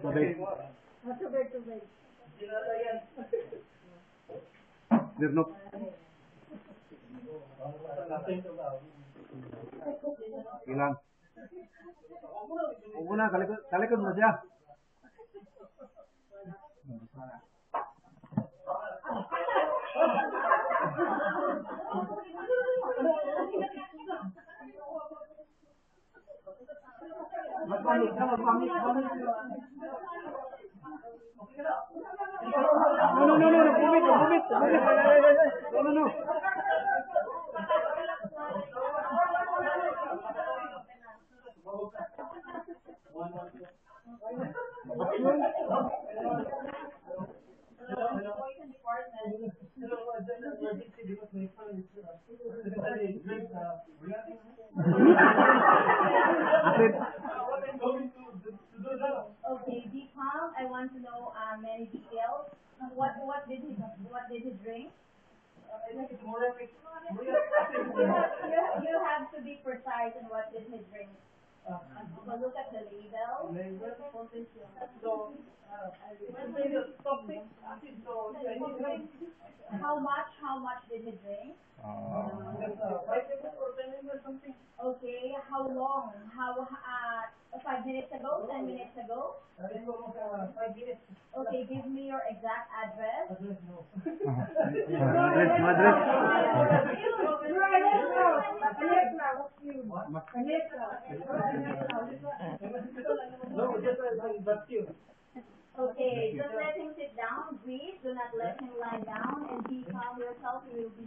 Tubig. Tubig. Dirnok. Ilan? Upo na, talikod mo siya. No, bumit. No. Okay, be calm. I want to know many details. What did he drink? You have to be precise in what did he drink. Look at the label. How much did he drink? Okay, how long? 5 minutes ago? 10 minutes ago? 5 minutes. Okay, give me your exact address. Okay, just let him sit down, breathe, do not let him lie down, and be calm yourself, you will be